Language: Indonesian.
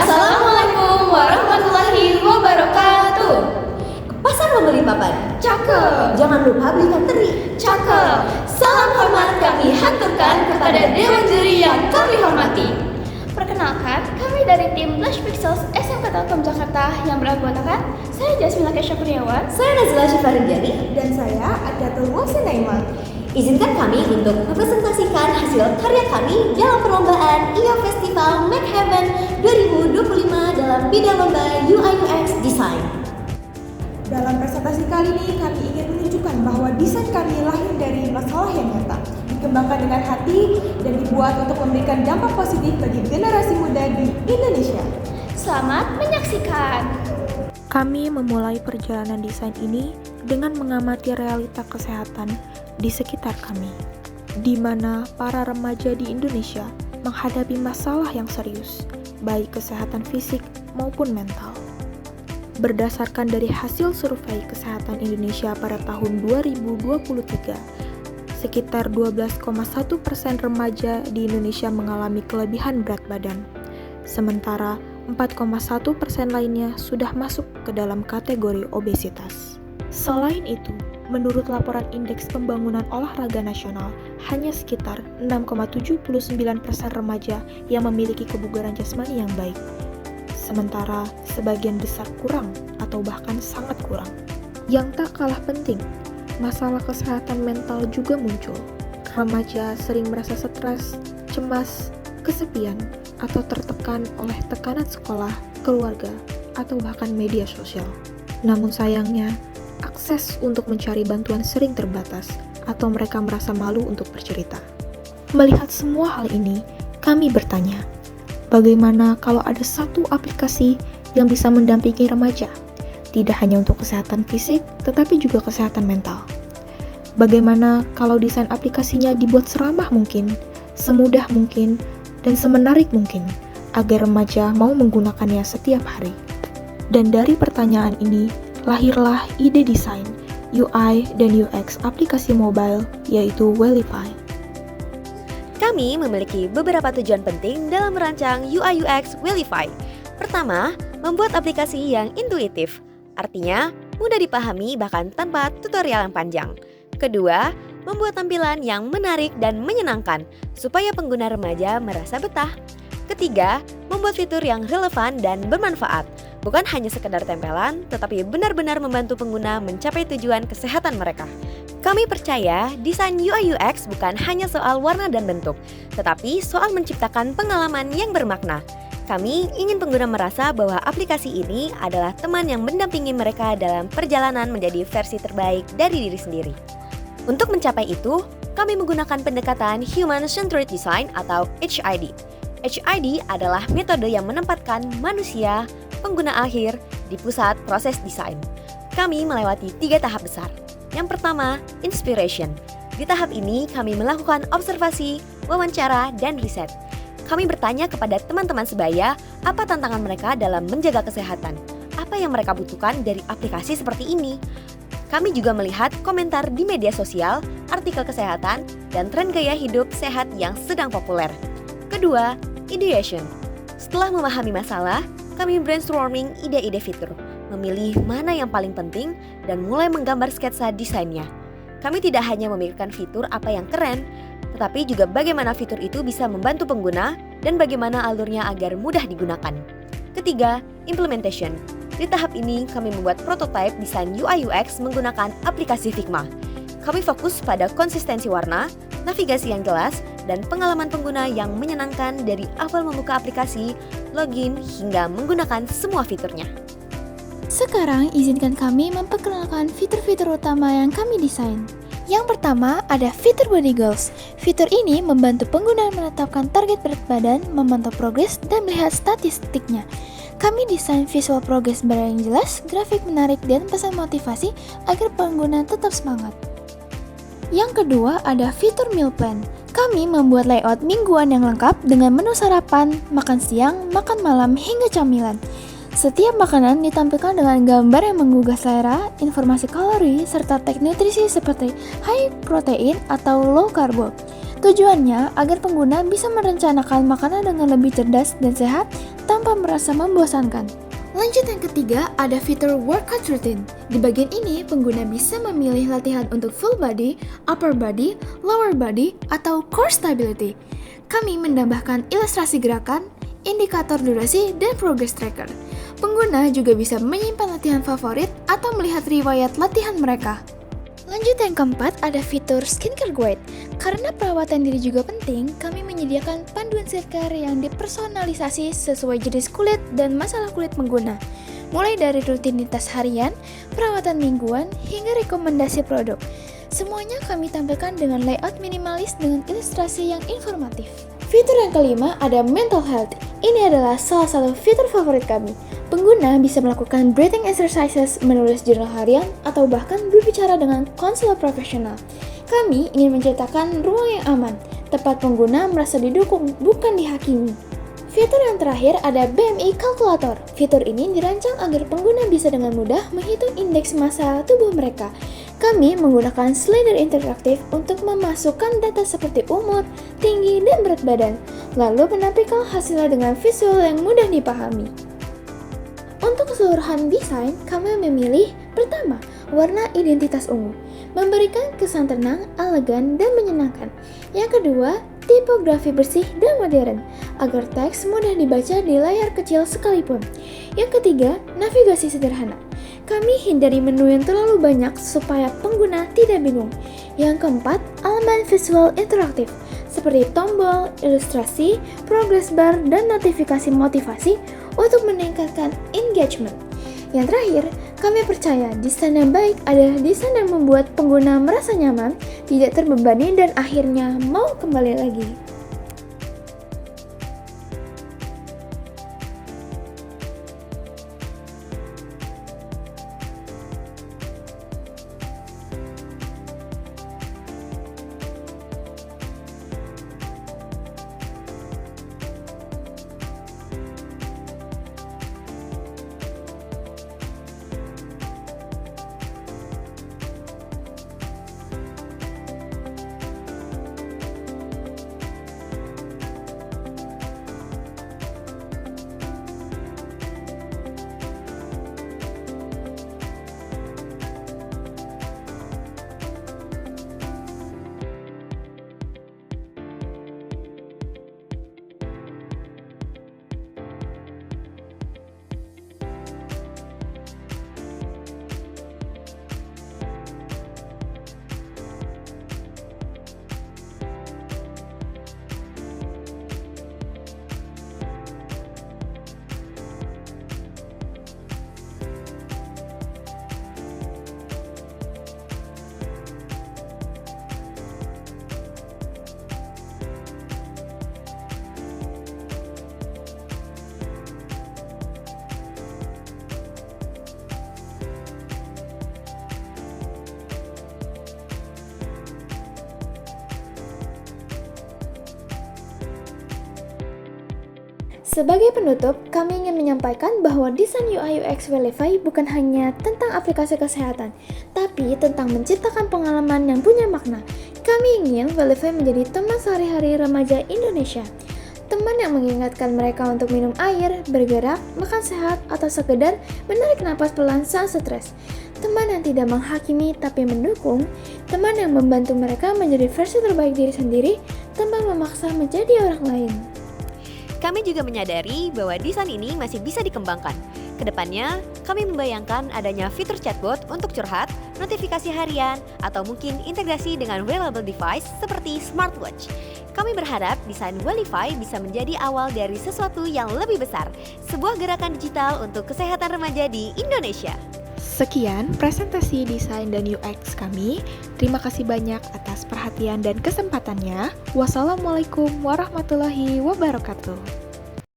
Assalamualaikum warahmatullahi wabarakatuh. Ke pasar membeli papan, cakep. Jangan lupa belikan teri, cakep. Salam hormat kami haturkan kepada Dewan Juri yang kami hormati. Perkenalkan, kami dari tim Blush Pixels SMK Telkom Jakarta yang beranggotakan saya Jasmina Kesha Kurniawan, Saya Nazila Syifarinjani. Dan saya Adatul Mohsin Naimah. Izinkan kami untuk mempresentasikan hasil karya kami dalam perlombaan IA Festival Make Heaven 2025 dalam bidang lomba UI UX Design. Dalam presentasi kali ini kami ingin menunjukkan bahwa desain kami lahir dari masalah yang nyata, dikembangkan dengan hati dan dibuat untuk memberikan dampak positif bagi generasi muda di Indonesia. selamat menyaksikan. Kami memulai perjalanan desain ini dengan mengamati realita kesehatan di sekitar kami, di mana para remaja di Indonesia menghadapi masalah yang serius, baik kesehatan fisik maupun mental. Berdasarkan dari hasil survei kesehatan Indonesia pada tahun 2023, sekitar 12,1% remaja di Indonesia mengalami kelebihan berat badan, sementara 4,1% lainnya sudah masuk ke dalam kategori obesitas. Selain itu, menurut laporan Indeks Pembangunan Olahraga Nasional, hanya sekitar 6,79% remaja yang memiliki kebugaran jasmani yang baik, sementara sebagian besar kurang atau bahkan sangat kurang. Yang tak kalah penting, masalah kesehatan mental juga muncul. Remaja sering merasa stres, cemas, kesepian, atau tertekan oleh tekanan sekolah, keluarga, atau bahkan media sosial. Namun sayangnya, akses untuk mencari bantuan sering terbatas, atau mereka merasa malu untuk bercerita. Melihat semua hal ini, kami bertanya, bagaimana kalau ada satu aplikasi yang bisa mendampingi remaja, tidak hanya untuk kesehatan fisik, tetapi juga kesehatan mental? Bagaimana kalau desain aplikasinya dibuat seramah mungkin, semudah mungkin, dan semenarik mungkin, agar remaja mau menggunakannya setiap hari? Dan dari pertanyaan ini, lahirlah ide desain UI dan UX aplikasi mobile, yaitu Wellify. Kami memiliki beberapa tujuan penting dalam merancang UI UX Wellify. Pertama, membuat aplikasi yang intuitif, artinya mudah dipahami bahkan tanpa tutorial yang panjang. Kedua, membuat tampilan yang menarik dan menyenangkan supaya pengguna remaja merasa betah. Ketiga, membuat fitur yang relevan dan bermanfaat, bukan hanya sekedar tempelan, tetapi benar-benar membantu pengguna mencapai tujuan kesehatan mereka. Kami percaya desain UI UX bukan hanya soal warna dan bentuk, tetapi soal menciptakan pengalaman yang bermakna. Kami ingin pengguna merasa bahwa aplikasi ini adalah teman yang mendampingi mereka dalam perjalanan menjadi versi terbaik dari diri sendiri. Untuk mencapai itu, kami menggunakan pendekatan Human Centered Design atau HID. HID adalah metode yang menempatkan manusia, pengguna akhir, di pusat proses desain. Kami melewati 3 tahap besar. Yang pertama, inspiration. Di tahap ini, kami melakukan observasi, wawancara, dan riset. Kami bertanya kepada teman-teman sebaya apa tantangan mereka dalam menjaga kesehatan, apa yang mereka butuhkan dari aplikasi seperti ini. Kami juga melihat komentar di media sosial, artikel kesehatan, dan tren gaya hidup sehat yang sedang populer. Kedua, ideation. Setelah memahami masalah, kami brainstorming ide-ide fitur, memilih mana yang paling penting, dan mulai menggambar sketsa desainnya. Kami tidak hanya memikirkan fitur apa yang keren, tetapi juga bagaimana fitur itu bisa membantu pengguna dan bagaimana alurnya agar mudah digunakan. Ketiga, implementation. Di tahap ini, kami membuat prototipe desain UI UX menggunakan aplikasi Figma. Kami fokus pada konsistensi warna, navigasi yang jelas, dan pengalaman pengguna yang menyenangkan dari awal membuka aplikasi, login, hingga menggunakan semua fiturnya. Sekarang izinkan kami memperkenalkan fitur-fitur utama yang kami desain. Yang pertama ada fitur body goals. Fitur ini membantu pengguna menetapkan target berat badan, memantau progres, dan melihat statistiknya. Kami desain visual progress bar yang jelas, grafik menarik, dan pesan motivasi agar pengguna tetap semangat. Yang kedua ada fitur meal plan. Kami membuat layout mingguan yang lengkap dengan menu sarapan, makan siang, makan malam, hingga camilan. Setiap makanan ditampilkan dengan gambar yang menggugah selera, informasi kalori, serta teks nutrisi seperti high protein atau low karbo. Tujuannya agar pengguna bisa merencanakan makanan dengan lebih cerdas dan sehat tanpa merasa membosankan. Lanjut yang ketiga, ada fitur workout routine. Di bagian ini, pengguna bisa memilih latihan untuk full body, upper body, lower body, atau core stability. Kami menambahkan ilustrasi gerakan, indikator durasi, dan progress tracker. Pengguna juga bisa menyimpan latihan favorit atau melihat riwayat latihan mereka. Lanjut yang keempat, ada fitur skincare guide. Karena perawatan diri juga penting, kami menyediakan panduan skincare yang dipersonalisasi sesuai jenis kulit dan masalah kulit pengguna. Mulai dari rutinitas harian, perawatan mingguan, hingga rekomendasi produk. Semuanya kami tampilkan dengan layout minimalis dengan ilustrasi yang informatif. Fitur yang kelima ada mental health. Ini adalah salah satu fitur favorit kami. Pengguna bisa melakukan breathing exercises, menulis jurnal harian, atau bahkan berbicara dengan konselor profesional. Kami ingin menciptakan ruang yang aman, tempat pengguna merasa didukung, bukan dihakimi. Fitur yang terakhir ada BMI Calculator. Fitur ini dirancang agar pengguna bisa dengan mudah menghitung indeks massa tubuh mereka. Kami menggunakan slider interaktif untuk memasukkan data seperti umur, tinggi, dan berat badan, lalu menampilkan hasilnya dengan visual yang mudah dipahami. Untuk keseluruhan desain, kami memilih pertama, warna identitas ungu, memberikan kesan tenang, elegan, dan menyenangkan. Yang kedua, tipografi bersih dan modern, agar teks mudah dibaca di layar kecil sekalipun. Yang ketiga, navigasi sederhana. Kami hindari menu yang terlalu banyak supaya pengguna tidak bingung. Yang keempat, elemen visual interaktif, seperti tombol, ilustrasi, progress bar, dan notifikasi motivasi untuk meningkatkan engagement. Yang terakhir, kami percaya desain yang baik adalah desain yang membuat pengguna merasa nyaman, tidak terbebani, dan akhirnya mau kembali lagi. Sebagai penutup, kami ingin menyampaikan bahwa desain UI UX Welify bukan hanya tentang aplikasi kesehatan, tapi tentang menciptakan pengalaman yang punya makna. Kami ingin Welify menjadi teman sehari-hari remaja Indonesia. Teman yang mengingatkan mereka untuk minum air, bergerak, makan sehat, atau sekedar menarik napas pelan saat stres. Teman yang tidak menghakimi tapi mendukung. Teman yang membantu mereka menjadi versi terbaik diri sendiri tanpa memaksa menjadi orang lain. Kami juga menyadari bahwa desain ini masih bisa dikembangkan. Kedepannya, kami membayangkan adanya fitur chatbot untuk curhat, notifikasi harian, atau mungkin integrasi dengan wearable device seperti smartwatch. Kami berharap desain Welify bisa menjadi awal dari sesuatu yang lebih besar, sebuah gerakan digital untuk kesehatan remaja di Indonesia. Sekian presentasi desain dan UX kami. Terima kasih banyak atas perhatian dan kesempatannya. Wassalamualaikum warahmatullahi wabarakatuh.